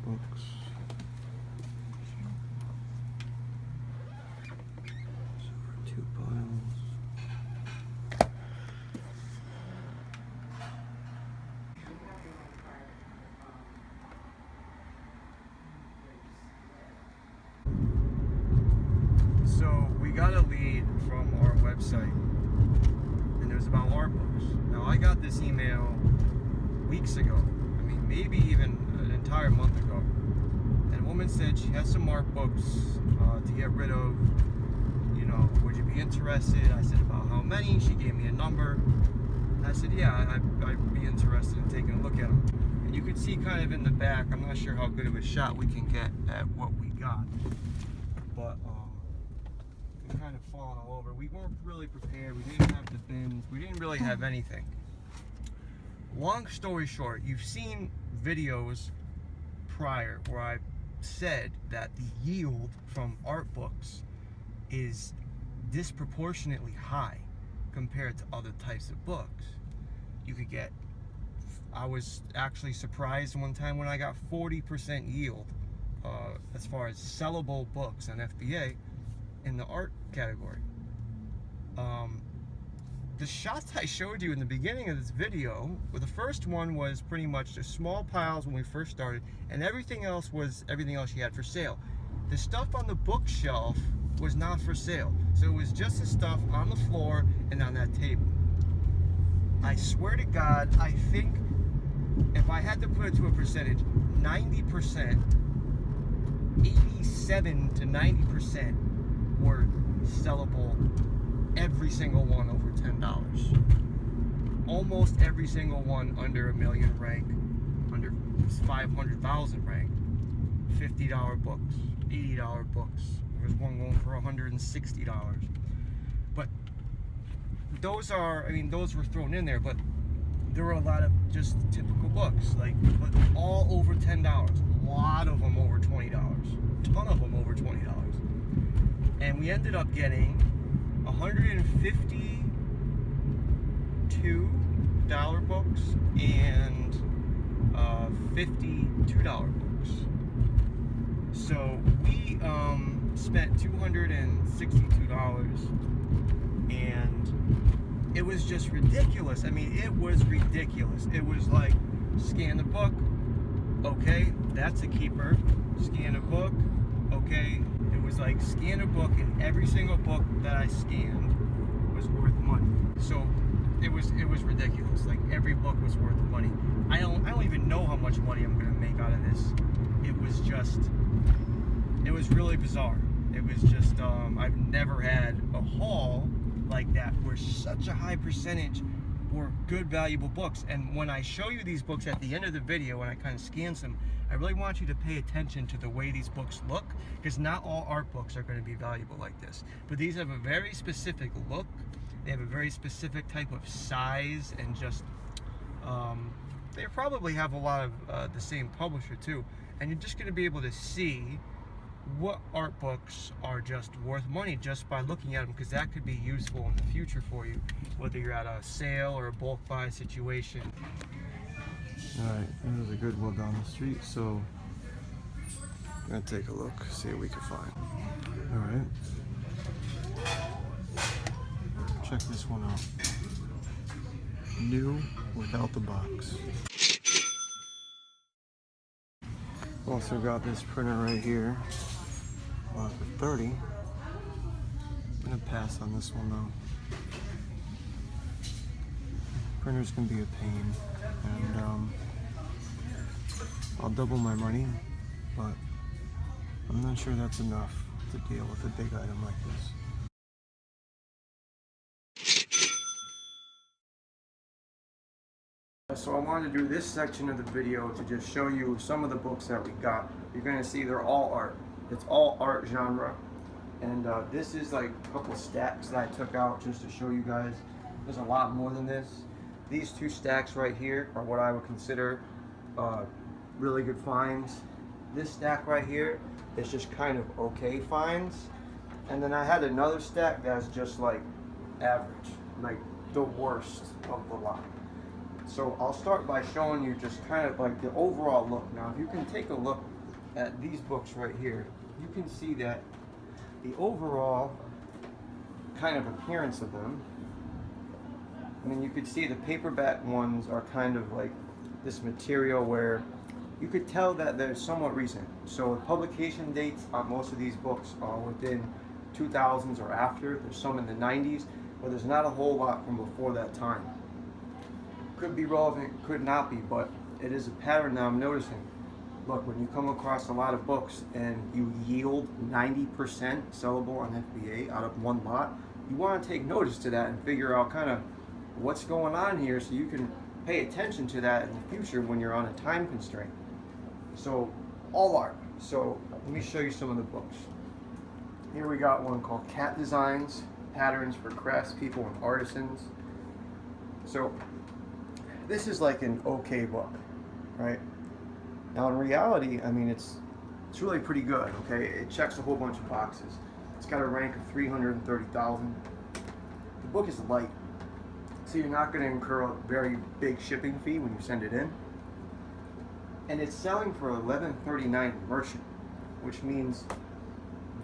books. So for 2 piles. So we got a lead from our website, and it was about art books. Now I got this email weeks ago. I mean, maybe even an entire month ago. And a woman said she has some art books to get rid of. You know, would you be interested? I said, about how many? She gave me a number. And I said, yeah, I'd be interested in taking a look at them. And you could see kind of in the back, I'm not sure how good of a shot we can get at what we got. But, we kind of fallen all over. We weren't really prepared. We didn't have the bins. We didn't really have anything. Long story short, you've seen videos prior where I said that the yield from art books is disproportionately high compared to other types of books. You could get, I was actually surprised one time when I got 40% yield as far as sellable books on FBA in the art category. The shots I showed you in the beginning of this video, well, the first one was pretty much just small piles when we first started, and everything else was everything else she had for sale. The stuff on the bookshelf was not for sale, so it was just the stuff on the floor and on that table. I swear to God, I think if I had to put it to a percentage, 90%, 87 to 90% were sellable. Every single one over $10. Almost every single one under $1 million rank, under 500,000 rank. $50 books, $80 books. There was one going for $160. But those are, I mean, those were thrown in there, but there were a lot of just typical books, like, but all over $10. A lot of them over $20. A ton of them over $20. And we ended up getting $152 books and $52 books. So we spent $262, and it was just ridiculous. I mean, it was ridiculous. It was like, scan the book, okay, that's a keeper. Scan a book, okay. It was like, scan a book, and every single book that I scanned was worth money. So it was ridiculous. Like, every book was worth money. I don't even know how much money I'm gonna make out of this. It was really bizarre. It was just I've never had a haul like that where such a high percentage were good, valuable books. And when I show you these books at the end of the video, when I kind of scan them, I really want you to pay attention to the way these books look, because not all art books are going to be valuable like this. But these have a very specific look. They have a very specific type of size, and just they probably have a lot of the same publisher too. And you're just going to be able to see what art books are just worth money just by looking at them, because that could be useful in the future for you, whether you're at a sale or a bulk buy situation. Alright, there's a Goodwill down the street, so I'm gonna take a look, see what we can find. Alright, check this one out. New without the box. Also got this printer right here. For 30. I'm gonna pass on this one though. Printers can be a pain, and I'll double my money, but I'm not sure that's enough to deal with a big item like this. So I wanted to do this section of the video to just show you some of the books that we got. You're gonna see they're all art. It's all art genre, and this is like a couple stacks that I took out just to show you guys. There's a lot more than this. These 2 stacks right here are what I would consider really good finds. This stack right here is just kind of okay finds, and then I had another stack that's just like average, like the worst of the lot. So I'll start by showing you just kind of like the overall look. Now, if you can take a look at these books right here, you can see that the overall kind of appearance of them, I mean, you could see the paperback ones are kind of like this material where you could tell that they're somewhat recent. So publication dates on most of these books are within 2000s or after. There's some in the 90s, but there's not a whole lot from before that time. Could be relevant, could not be, but it is a pattern that I'm noticing. Look, when you come across a lot of books and you yield 90% sellable on FBA out of one lot, you want to take notice to that and figure out kind of what's going on here so you can pay attention to that in the future when you're on a time constraint. So, all art. So, let me show you some of the books. Here we got one called Cat Designs, Patterns for Craftspeople and Artisans. So, this is like an okay book, right? Now in reality, I mean, it's really pretty good, okay? It checks a whole bunch of boxes. It's got a rank of 330,000. The book is light, so you're not going to incur a very big shipping fee when you send it in. And it's selling for $11.39 merchant, which means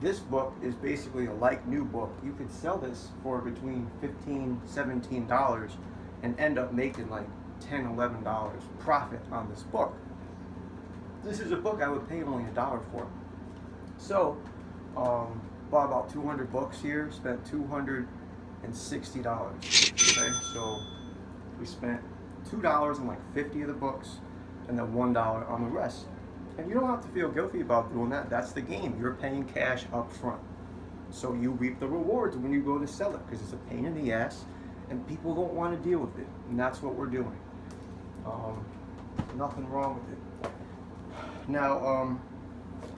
this book is basically a like new book. You could sell this for between $15, $17 and end up making like $10, $11 profit on this book. This is a book I would pay only $1 for. So, bought about 200 books here, spent $260. Okay, so we spent $2 on like 50 of the books and then $1 on the rest. And you don't have to feel guilty about doing that. That's the game. You're paying cash up front. So you reap the rewards when you go to sell it because it's a pain in the ass and people don't want to deal with it. And that's what we're doing. Nothing wrong with it. Now,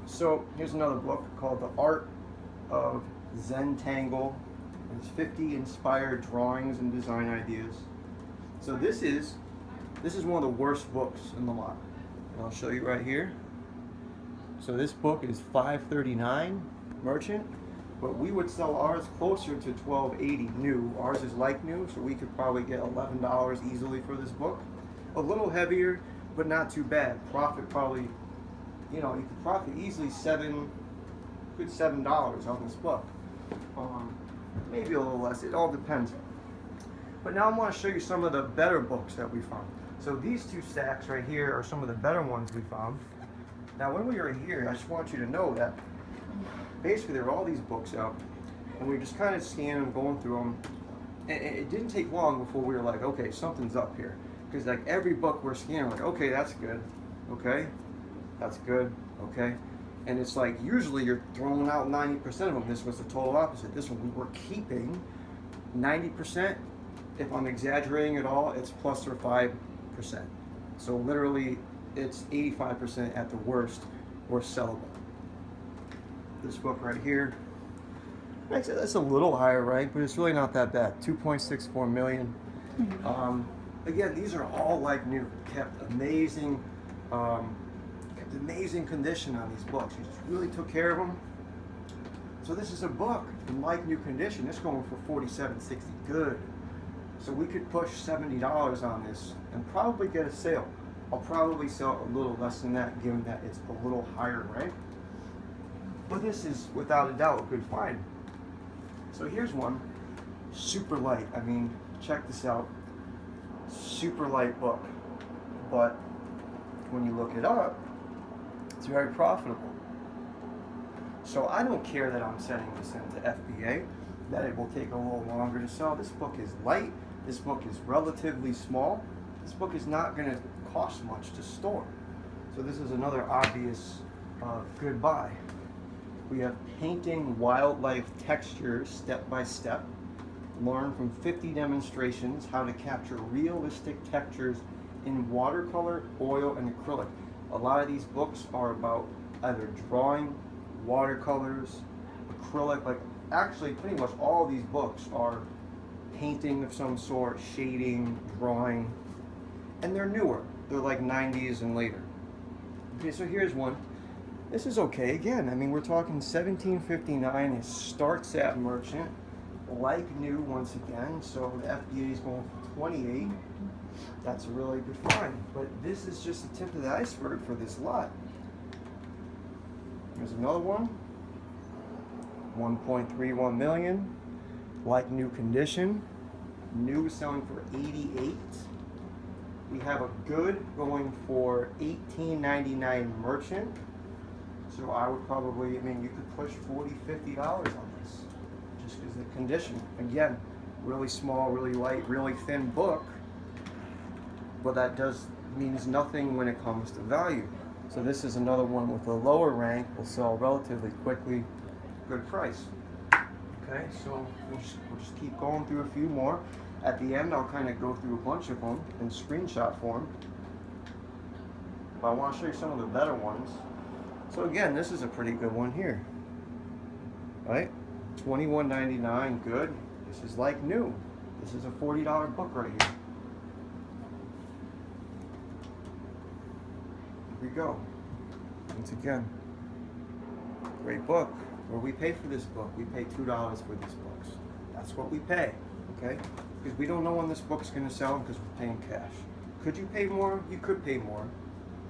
so here's another book called The Art of Zentangle. It's 50 inspired drawings and design ideas. So this is one of the worst books in the lot. And I'll show you right here. So this book is $5.39 merchant, but we would sell ours closer to $12.80 new. Ours is like new, so we could probably get $11 easily for this book. A little heavier, but not too bad. Profit probably, you could profit easily $7 on this book. Maybe a little less, it all depends. But now I want to show you some of the better books that we found. So these two stacks right here are some of the better ones we found. Now when we were here, I just want you to know that basically there were all these books out, and we just kind of scanning them, going through them, and it didn't take long before we were like, okay, something's up here. Because like every book we're scanning, we're like, okay, that's good, okay, that's good, okay. And it's like usually you're throwing out 90% of them. This was the total opposite. This one we were keeping 90%. If I'm exaggerating at all, it's plus or 5%. So literally it's 85% at the worst or sellable. This book right here, that's a little higher rank, but it's really not that bad. 2.64 million. Again, these are all like new, kept amazing condition on these books. You just really took care of them. So this is a book in like new condition. It's going for $47.60. Good. So we could push $70 on this and probably get a sale. I'll probably sell a little less than that, given that it's a little higher rank. But this is without a doubt a good find. So here's one, super light. I mean, check this out. Super light book, but when you look it up, it's very profitable. So I don't care that I'm sending this into FBA, that it will take a little longer to sell. This book is light, this book is relatively small, this book is not going to cost much to store. So this is another obvious good buy. We have Painting Wildlife Textures Step by Step. Learn from 50 demonstrations how to capture realistic textures in watercolor, oil, and acrylic. A lot of these books are about either drawing, watercolors, acrylic. Like actually pretty much all of these books are painting of some sort, shading, drawing, and they're newer. They're like 90s and later. Okay, so here's one. This is okay. Again, I mean, we're talking $17.59. It starts at merchant, like new once again. So the FBA is going for $28. That's a really good find. But this is just the tip of the iceberg for this lot. Here's another one. 1.31 million. Like new condition. New is selling for 88. We have a good going for $18.99 merchant. So I would probably, I mean, you could push $40, $50 on this. Just because of the condition. Again, really small, really light, really thin book. But that means nothing when it comes to value. So this is another one with a lower rank, will sell relatively quickly, good price. Okay, so we'll just keep going through a few more. At the end, I'll kind of go through a bunch of them in screenshot form. But I want to show you some of the better ones. So again, this is a pretty good one here, right? $21.99, good. This is like new. This is a $40 book right here. Here we go. Once again, great book. Where we pay for this book, we pay $2 for these books. That's what we pay, okay? Because we don't know when this book's going to sell because we're paying cash. Could you pay more? You could pay more.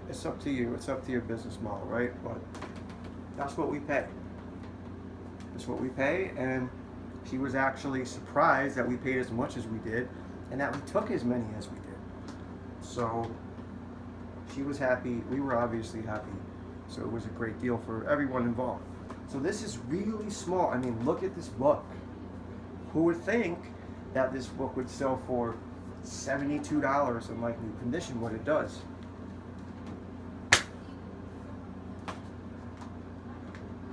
It's up to you. It's up to your business model, right? But that's what we pay. That's what we pay, and she was actually surprised that we paid as much as we did and that we took as many as we did. So she was happy. We were obviously happy. So it was a great deal for everyone involved. So this is really small. I mean, look at this book. Who would think that this book would sell for $72 in like new condition? What it does.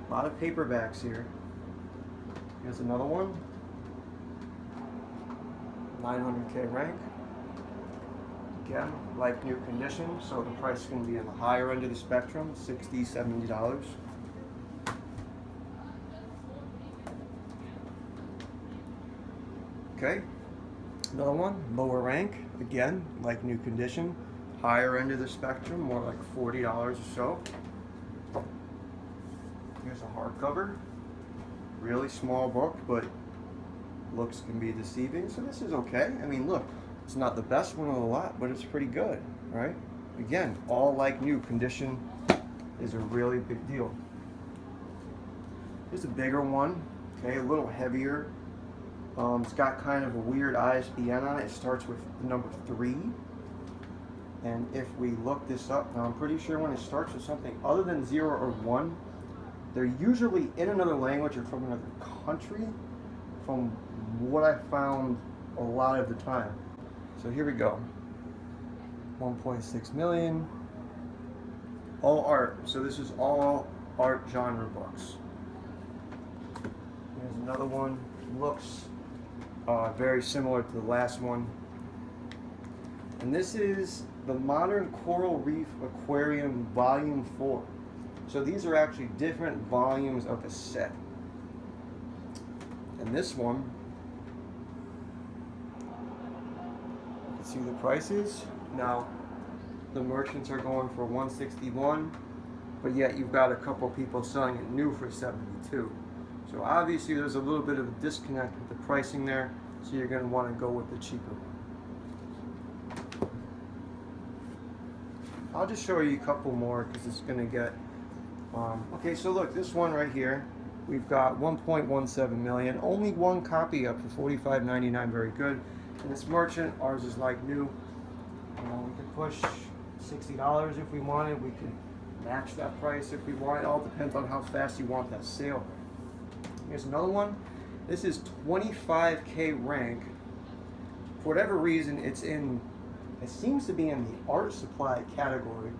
A lot of paperbacks here. Here's another one. 900K rank. Again, like new condition, so the price is going to be in the higher end of the spectrum, $60, $70. Okay, another one, lower rank, again, like new condition, higher end of the spectrum, more like $40 or so. Here's a hardcover, really small book, but looks can be deceiving, so this is okay. I mean, look, it's not the best one of the lot, but it's pretty good, right? Again, all like new condition is a really big deal. Here's a bigger one, okay, a little heavier. It's got kind of a weird ISBN on it. It starts with the number 3. And if we look this up, now I'm pretty sure when it starts with something other than 0 or 1, they're usually in another language or from another country, from what I found a lot of the time. So here we go. 1.6 million. All art. So this is all art genre books. Here's another one. Looks very similar to the last one. And this is the Modern Coral Reef Aquarium Volume 4. So these are actually different volumes of the set. And this one, you can see the prices. Now, the merchants are going for $161, but yet you've got a couple people selling it new for $72. So obviously there's a little bit of a disconnect with the pricing there, so you're going to want to go with the cheaper one. I'll just show you a couple more because it's going to get... okay, so look, this one right here, we've got 1.17 million, only one copy up for $45.99, very good. And this merchant, ours is like new. We could push $60 if we wanted. We could match that price if we want. It all depends on how fast you want that sale. Here's another one. This is 25K rank. For whatever reason, it seems to be in the art supply category,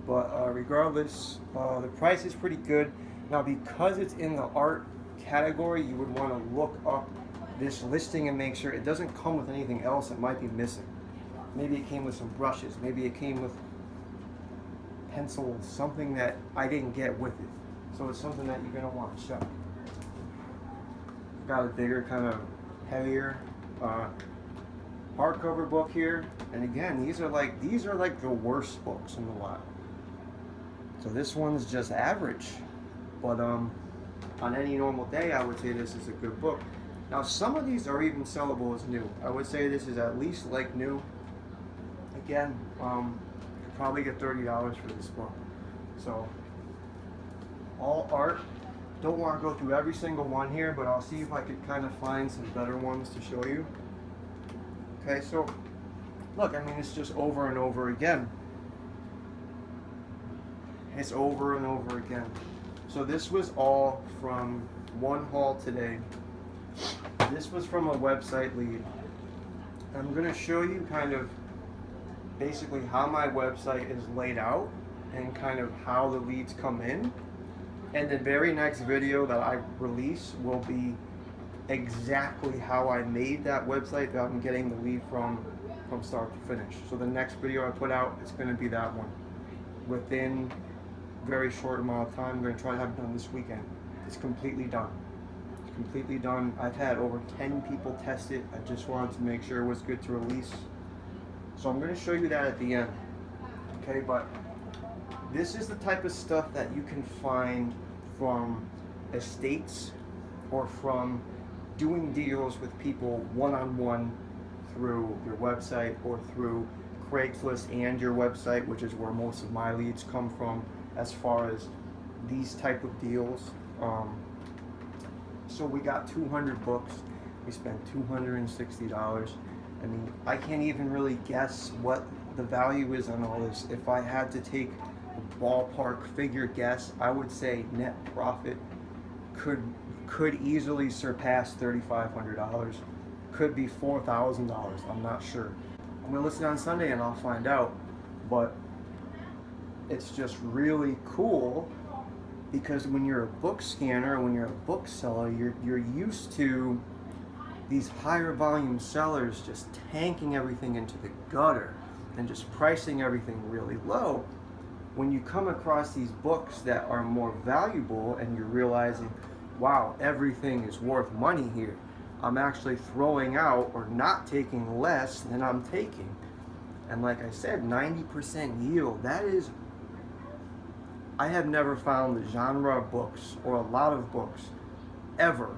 but regardless, the price is pretty good. Now, because it's in the art category, you would want to look up this listing and make sure it doesn't come with anything else that might be missing. Maybe it came with some brushes. Maybe it came with pencils, something that I didn't get with it. So it's something that you're going to want to check. Got a bigger, kind of heavier hardcover book here, and again, these are like the worst books in the lot. So this one's just average, but on any normal day, I would say this is a good book. Now, some of these are even sellable as new. I would say this is at least like new. again, you could probably get $30 for this book. So, all art. Don't want to go through every single one here, but I'll see if I could kind of find some better ones to show you. Okay, so look, I mean, it's just over and over again. It's over and over again. So this was all from one haul today. This was from a website lead. I'm going to show you kind of basically how my website is laid out and kind of how the leads come in. And the very next video that I release will be exactly how I made that website that I'm getting the lead from start to finish. So the next video I put out, it's going to be that one. Within a very short amount of time, I'm going to try to have it done this weekend. It's completely done. It's completely done. I've had over 10 people test it. I just wanted to make sure it was good to release. So I'm going to show you that at the end. Okay, but this is the type of stuff that you can find from estates or from doing deals with people one-on-one through your website or through Craigslist and your website, which is where most of my leads come from as far as these type of deals. So we got 200 books. We spent $260. I mean, I can't even really guess what the value is on all this. If I had to take a ballpark figure guess, I would say net profit could easily surpass $3,500. Could be $4,000. I'm not sure. I'm gonna listen on Sunday and I'll find out. But it's just really cool because when you're a book scanner, when you're a bookseller, you're used to these higher volume sellers just tanking everything into the gutter and just pricing everything really low. When you come across these books that are more valuable and you're realizing, wow, everything is worth money here. I'm actually throwing out or not taking less than I'm taking. And like I said, 90% yield, that is, I have never found the genre of books or a lot of books ever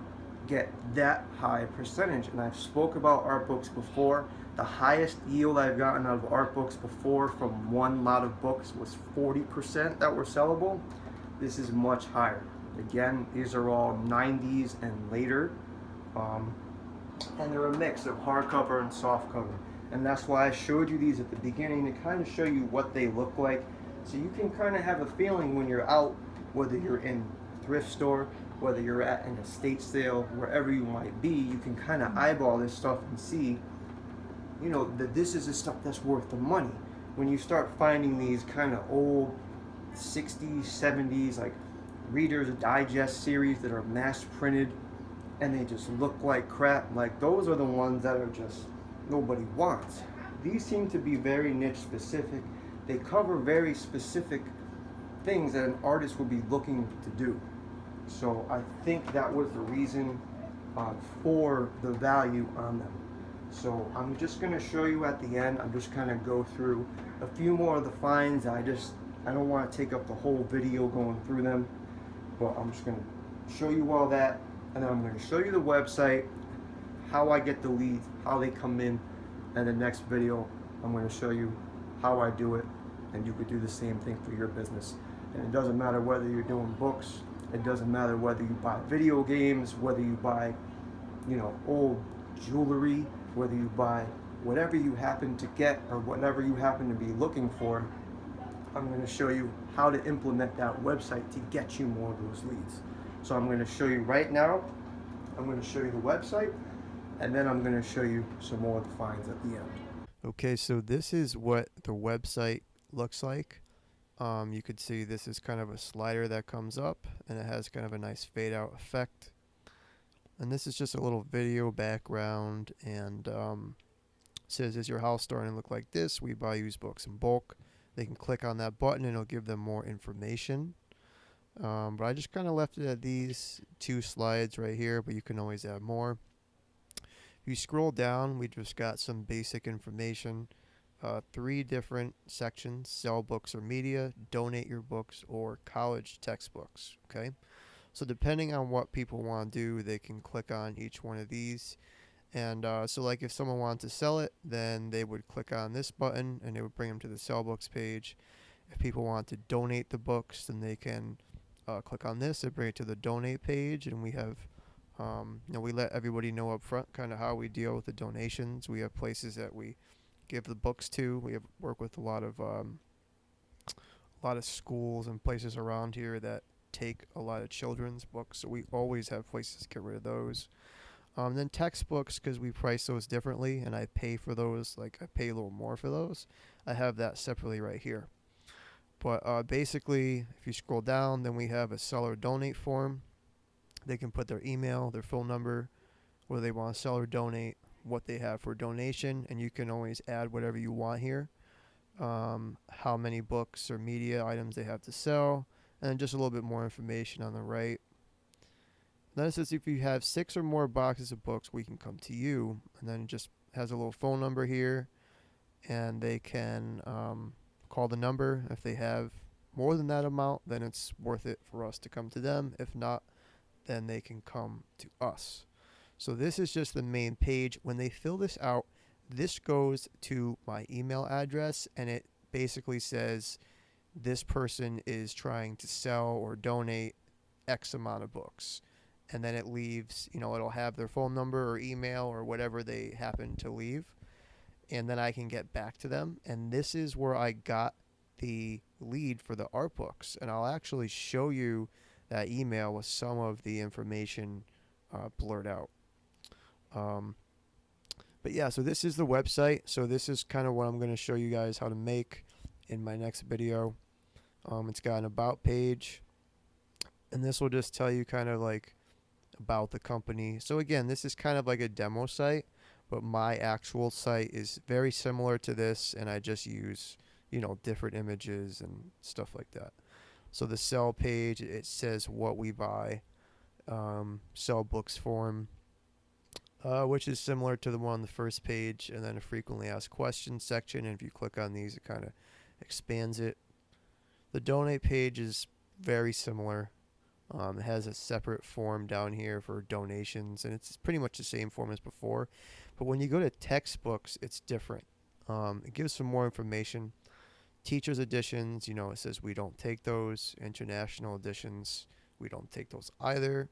get that high percentage. And I've spoke about art books before. The highest yield I've gotten out of art books before from one lot of books was 40% that were sellable. This is much higher. Again, these are all 90s and later. And they're a mix of hardcover and softcover. And that's why I showed you these at the beginning to kind of show you what they look like. So you can kind of have a feeling when you're out, whether you're in a thrift store, whether you're at an estate sale, wherever you might be, you can kind of eyeball this stuff and see, you know, that this is the stuff that's worth the money. When you start finding these kind of old 60s, 70s, like Reader's Digest series that are mass printed and they just look like crap, like those are the ones that are just nobody wants. These seem to be very niche specific. They cover very specific things that an artist would be looking to do. So I think that was the reason for the value on them. So I'm just going to show you at the end. I'm just kind of go through a few more of the finds. I don't want to take up the whole video going through them, but I'm just going to show you all that, and then I'm going to show you the website, how I get the leads, how they come in, and the next video I'm going to show you how I do it, and you could do the same thing for your business. And it doesn't matter whether you're doing books, it doesn't matter whether you buy video games, whether you buy, you know, old jewelry, whether you buy whatever you happen to get or whatever you happen to be looking for. I'm going to show you how to implement that website to get you more of those leads. So I'm going to show you right now. I'm going to show you the website, and then I'm going to show you some more of the finds at the end. Okay, so this is what the website looks like. You could see this is kind of a slider that comes up, and it has kind of a nice fade out effect. And this is just a little video background, and says, is your house starting to look like this? We buy used books in bulk. They can click on that button and it'll give them more information. But I just kind of left it at these 2 slides right here, but you can always add more. If you scroll down, we just got some basic information. 3 different sections: sell books or media, donate your books, or college textbooks. Okay, so depending on what people want to do, they can click on each one of these, And so like if someone wanted to sell it, then they would click on this button and it would bring them to the sell books page. If people want to donate the books, then they can click on this and bring it to the donate page. And we have, we let everybody know up front kind of how we deal with the donations. We have places that we give the books to. We have work with a lot of schools and places around here that take a lot of children's books, so we always have places to get rid of those. Then textbooks, because we price those differently, and I pay for those. Like I pay a little more for those. I have that separately right here. But basically, if you scroll down, then we have a seller donate form. They can put their email, their phone number, whether they want to sell or donate, what they have for donation, and you can always add whatever you want here. How many books or media items they have to sell, and then just a little bit more information on the right. Then it says if you have 6 or more boxes of books, we can come to you, and then it just has a little phone number here, and they can call the number. If they have more than that amount, then it's worth it for us to come to them. If not, then they can come to us. So this is just the main page. When they fill this out, this goes to my email address, and it basically says this person is trying to sell or donate X amount of books. And then it leaves, it'll have their phone number or email or whatever they happen to leave. And then I can get back to them. And this is where I got the lead for the art books. And I'll actually show you that email with some of the information blurred out. But yeah, so this is the website. So this is kind of what I'm going to show you guys how to make in my next video. It's got an about page. And this will just tell you kind of like about the company. So again, this is kind of like a demo site, but my actual site is very similar to this, and I just use, different images and stuff like that. So the sell page, it says what we buy. Sell books form, which is similar to the one on the first page, and then a frequently asked questions section, and if you click on these, it kind of expands it. The donate page is very similar. It has a separate form down here for donations, and it's pretty much the same form as before. But when you go to textbooks, it's different. It gives some more information. Teacher's editions, it says we don't take those. International editions, we don't take those either.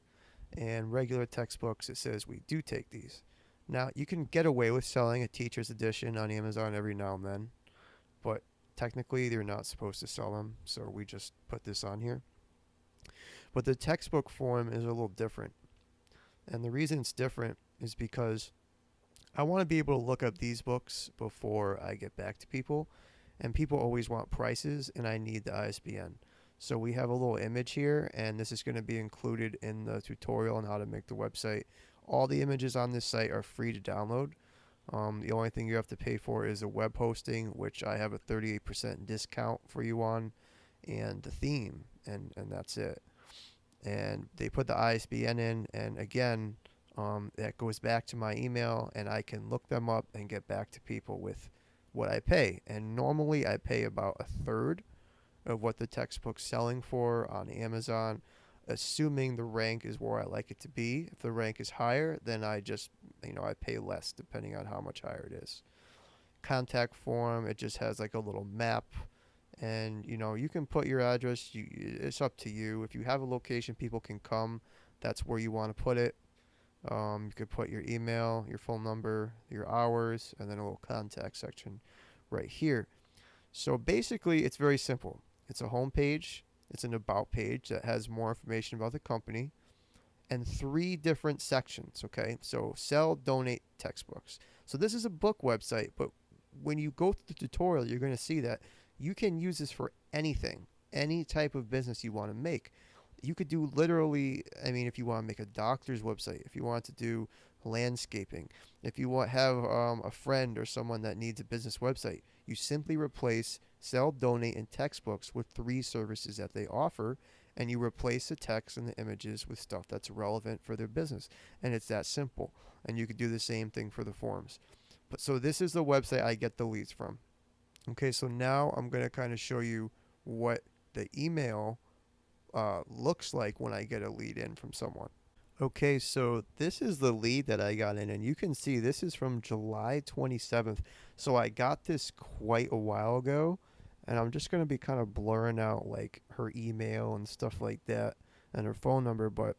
And regular textbooks, it says we do take these. Now, you can get away with selling a teacher's edition on Amazon every now and then, but technically they're not supposed to sell them, so we just put this on here. But the textbook form is a little different. And the reason it's different is because I want to be able to look up these books before I get back to people. And people always want prices, and I need the ISBN. So we have a little image here, and this is going to be included in the tutorial on how to make the website. All the images on this site are free to download. The only thing you have to pay for is a web hosting, which I have a 38% discount for you on, and the theme, and that's it. And they put the ISBN in, and again, that goes back to my email, and I can look them up and get back to people with what I pay. And normally I pay about a third of what the textbook's selling for on Amazon, assuming the rank is where I like it to be. If the rank is higher, then I just, I pay less depending on how much higher it is. Contact form, it just has like a little map, and you can put your address. It's up to you. If you have a location people can come, that's where you want to put it. You could put your email, your phone number, your hours, and then a little contact section right here. So basically, it's very simple. It's a home page. It's an about page that has more information about the company, and 3 different sections. Okay, so sell, donate, textbooks. So this is a book website, but when you go through the tutorial, you're going to see that you can use this for anything, any type of business you want to make. You could do literally, if you want to make a doctor's website, if you want to do landscaping, if you want have a friend or someone that needs a business website, you simply replace sell, donate, and textbooks with 3 services that they offer, and you replace the text and the images with stuff that's relevant for their business. And it's that simple. And you could do the same thing for the forms. But so this is the website I get the leads from. Okay, so now I'm going to kind of show you what the email looks like when I get a lead in from someone. Okay, so this is the lead that I got in, and you can see this is from July 27th. So I got this quite a while ago, and I'm just going to be kind of blurring out like her email and stuff like that and her phone number, but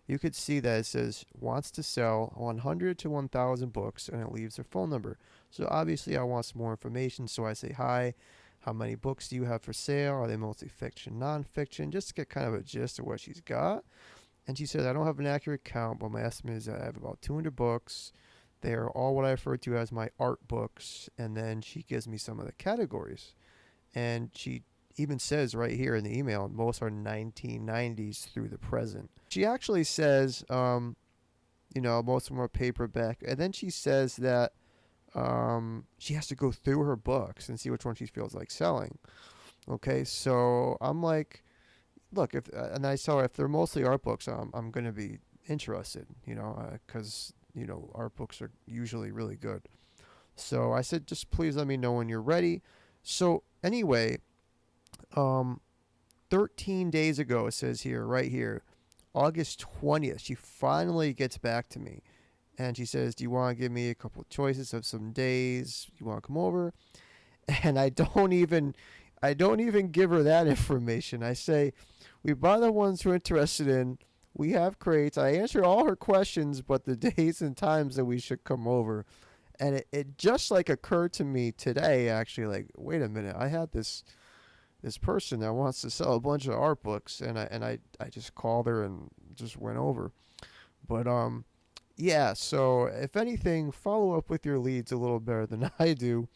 you could see that it says wants to sell 100 to 1,000 books, and it leaves her phone number. So obviously I want some more information, so I say, hi, how many books do you have for sale? Are they mostly fiction, nonfiction? Just to get kind of a gist of what she's got. And she said, I don't have an accurate count, but my estimate is that I have about 200 books. They are all what I refer to as my art books. And then she gives me some of the categories. And she even says right here in the email, most are 1990s through the present. She actually says, most of them are paperback. And then she says that she has to go through her books and see which one she feels like selling. Okay, so I'm like, look, if and I saw if they're mostly art books, I'm going to be interested, because art books are usually really good. So I said, just please let me know when you're ready. So anyway, um, 13 days ago, it says here, right here, August 20th, she finally gets back to me, and she says, do you want to give me a couple of choices of some days you want to come over? And I don't even give her that information. I say, we buy the ones we're interested in. We have crates. I answer all her questions, but the days and times that we should come over. And it just like occurred to me today, actually, like, wait a minute, I had this person that wants to sell a bunch of art books, and I just called her and just went over. But yeah, so if anything, follow up with your leads a little better than I do.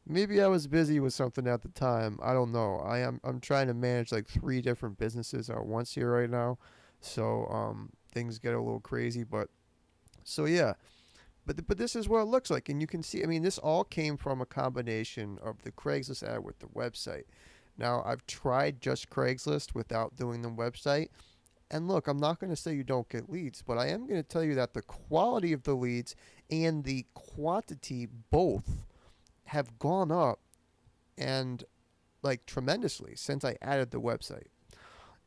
Maybe I was busy with something at the time. I don't know. I'm trying to manage like 3 different businesses at once here right now. So things get a little crazy, but so yeah. But this is what it looks like, and you can see, I mean, this all came from a combination of the Craigslist ad with the website. Now, I've tried just Craigslist without doing the website. And look, I'm not going to say you don't get leads, but I am going to tell you that the quality of the leads and the quantity both have gone up, and like tremendously, since I added the website.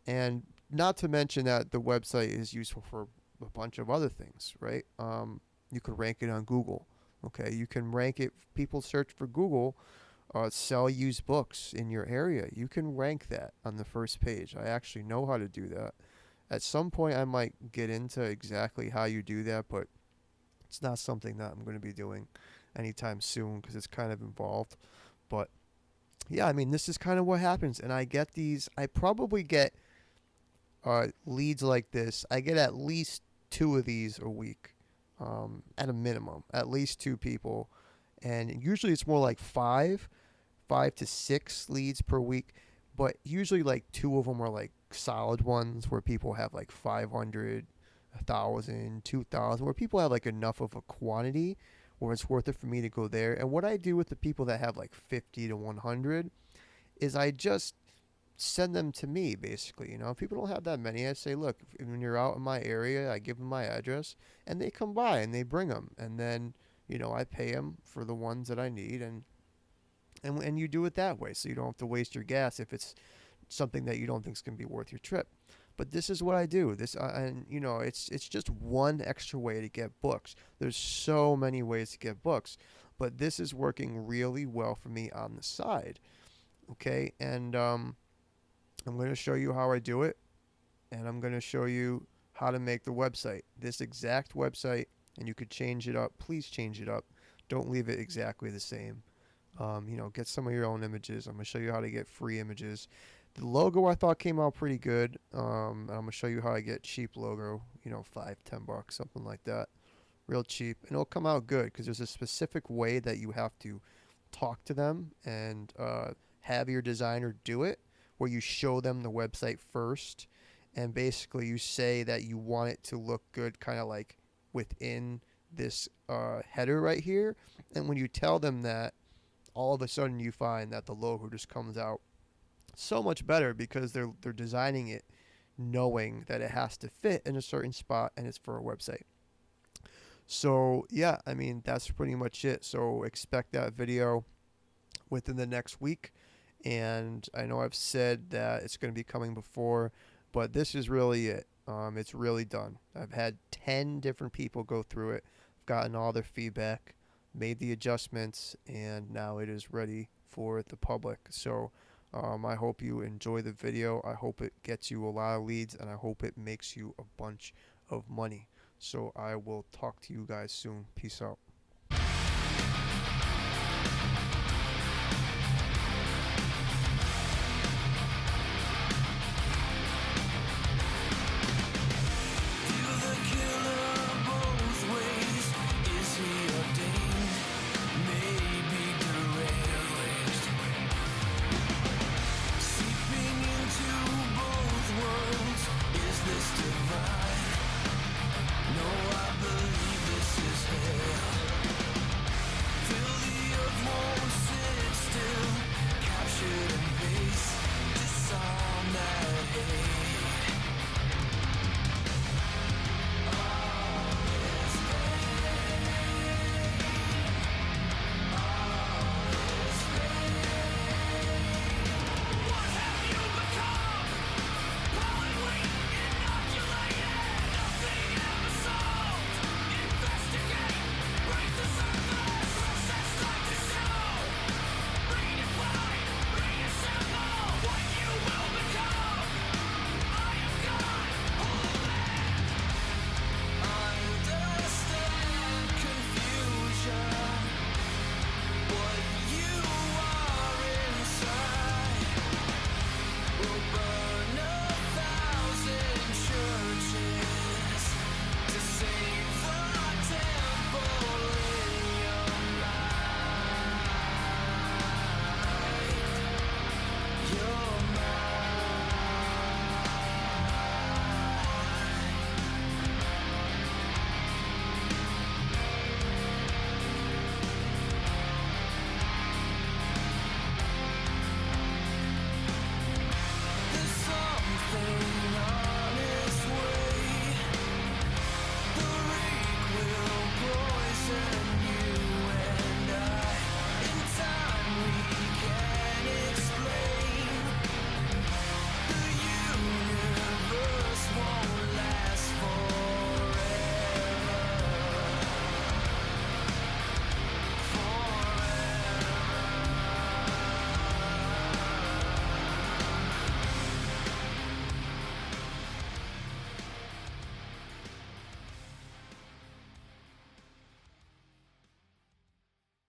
And not to mention that the website is useful for a bunch of other things, right? You can rank it on Google. Okay, you can rank it. People search for Google, sell used books in your area. You can rank that on the first page. I actually know how to do that. At some point, I might get into exactly how you do that, but it's not something that I'm going to be doing anytime soon because it's kind of involved. But yeah, I mean, this is kind of what happens. And I get these, I probably get leads like this. I get at least 2 of these a week, at a minimum, at least 2 people. And usually it's more like 5 to 6 leads per week. But usually like 2 of them are like solid ones where people have like 500, 1,000, 2,000, where people have like enough of a quantity where it's worth it for me to go there. And what I do with the people that have like 50 to 100 is I just send them to me, basically. If people don't have that many, I say, look, when you're out in my area, I give them my address, and they come by and they bring them, and then I pay them for the ones that I need, and you do it that way, so you don't have to waste your gas if it's something that you don't think is going to be worth your trip. But this is what I do. And it's just one extra way to get books. There's so many ways to get books, but this is working really well for me on the side. Okay, and I'm going to show you how I do it, and I'm going to show you how to make the website. This exact website, and you could change it up. Please change it up. Don't leave it exactly the same. Get some of your own images. I'm going to show you how to get free images. The logo I thought came out pretty good. I'm going to show you how I get cheap logo, $5-10, something like that. Real cheap. And it'll come out good because there's a specific way that you have to talk to them and have your designer do it, where you show them the website first. And basically you say that you want it to look good kind of like within this header right here. And when you tell them that, all of a sudden you find that the logo just comes out so much better because they're designing it knowing that it has to fit in a certain spot and it's for a website. So yeah, I mean, that's pretty much it. So expect that video within the next week. And I know I've said that it's going to be coming before, but this is really it. It's really done. I've had 10 different people go through it, gotten all their feedback, made the adjustments, and now it is ready for the public. So I hope you enjoy the video. I hope it gets you a lot of leads, and I hope it makes you a bunch of money. So I will talk to you guys soon. Peace out.